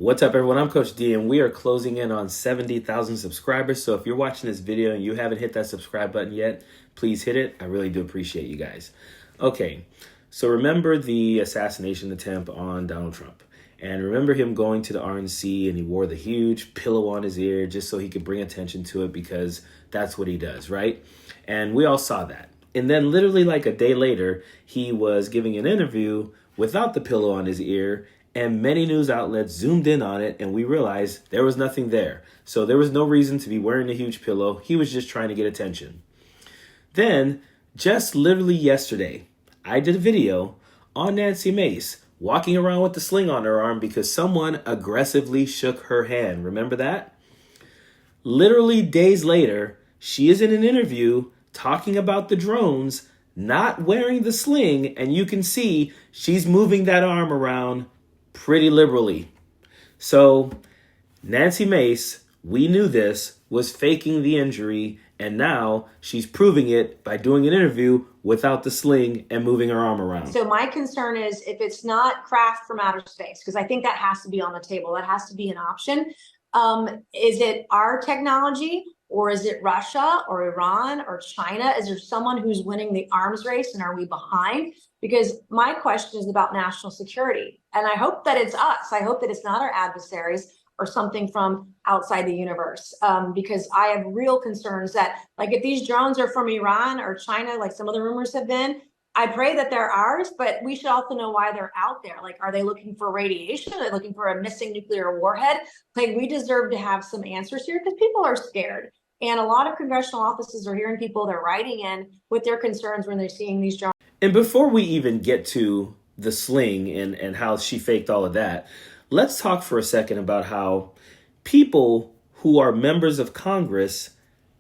What's up, everyone? I'm Coach D, and we are closing in on 70,000 subscribers. So if you're watching this video and you haven't hit that subscribe button yet, please hit it. I really do appreciate you guys. Okay, so remember the assassination attempt on Donald Trump. And remember him going to the RNC and he wore the huge pillow on his ear just so he could bring attention to it because that's what he does, right? And we all saw that. And then literally like a day later, he was giving an interview without the pillow on his ear, and many news outlets zoomed in on it, and we realized there was nothing there. So there was no reason to be wearing a huge pillow. He was just trying to get attention. Then, just literally yesterday, I did a video on Nancy Mace walking around with the sling on her arm because someone aggressively shook her hand. Remember that? Literally days later, she is in an interview talking about the drones, not wearing the sling, and you can see she's moving that arm around pretty liberally. So Nancy Mace, we knew this, was faking the injury, and now she's proving it by doing an interview without the sling and moving her arm around. So my concern is if it's not craft from outer space, because I think that has to be on the table, that has to be an option. Is it our technology, or is it Russia or Iran or China? Is there someone who's winning the arms race, and are we behind? Because my question is about national security. And I hope that it's us. I hope that it's not our adversaries or something from outside the universe, because I have real concerns that, like, if these drones are from Iran or China, like some of the rumors have been, I pray that they're ours, but we should also know why they're out there. Like, are they looking for radiation? Are they looking for a missing nuclear warhead? Like, we deserve to have some answers here because people are scared. And a lot of congressional offices are hearing people, they're writing in with their concerns when they're seeing these drones. And before we even get to the sling and how she faked all of that, let's talk for a second about how people who are members of Congress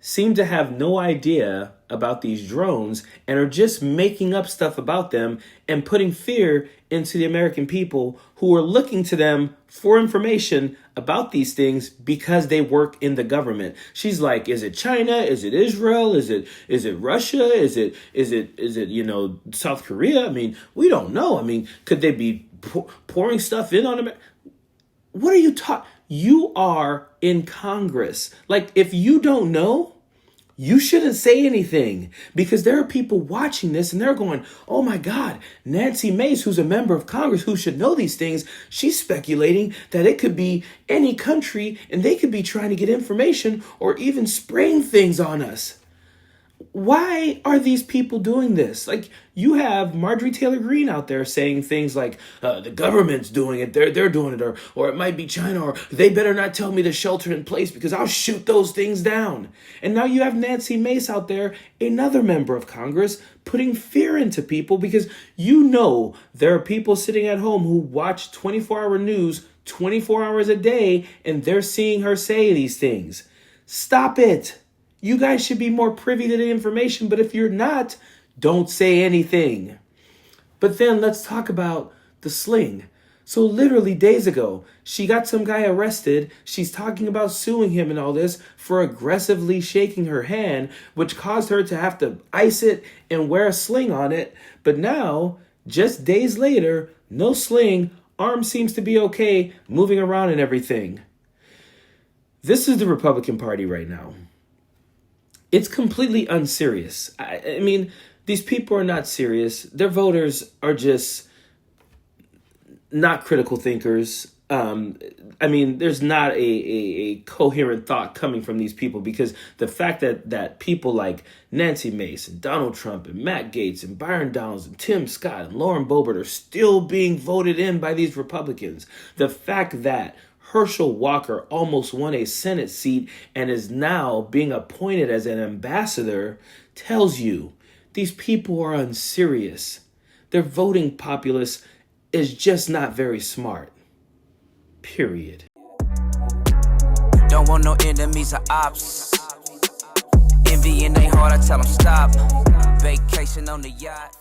seem to have no idea about these drones and are just making up stuff about them and putting fear into the American people who are looking to them for information about these things because they work in the government. She's like, is it China? Is it Israel? Is it Russia? Is it South Korea? I mean, we don't know. I mean, could they be pouring stuff in on America? What are you talking? You are in Congress. Like, if you don't know, you shouldn't say anything, because there are people watching this and they're going, oh my God, Nancy Mace, who's a member of Congress, who should know these things, she's speculating that it could be any country and they could be trying to get information or even spraying things on us. Why are these people doing this? Like, you have Marjorie Taylor Greene out there saying things like, the government's doing it, they're doing it, or it might be China, or they better not tell me to shelter in place because I'll shoot those things down. And now you have Nancy Mace out there, another member of Congress, putting fear into people because you know there are people sitting at home who watch 24-hour news 24 hours a day, and they're seeing her say these things. Stop it. You guys should be more privy to the information, but if you're not, don't say anything. But then let's talk about the sling. So literally days ago, she got some guy arrested. She's talking about suing him and all this for aggressively shaking her hand, which caused her to have to ice it and wear a sling on it. But now, just days later, no sling, arm seems to be okay, moving around and everything. This is the Republican Party right now. It's completely unserious. I mean, these people are not serious. Their voters are just not critical thinkers. I mean, there's not a coherent thought coming from these people, because the fact that people like Nancy Mace and Donald Trump and Matt Gaetz and Byron Donalds and Tim Scott and Lauren Boebert are still being voted in by these Republicans. The fact that Herschel Walker almost won a Senate seat and is now being appointed as an ambassador tells you these people are unserious. Their voting populace is just not very smart. Period. Don't want no enemies or ops. Envy in their heart, I tell them stop. Vacation on the yacht.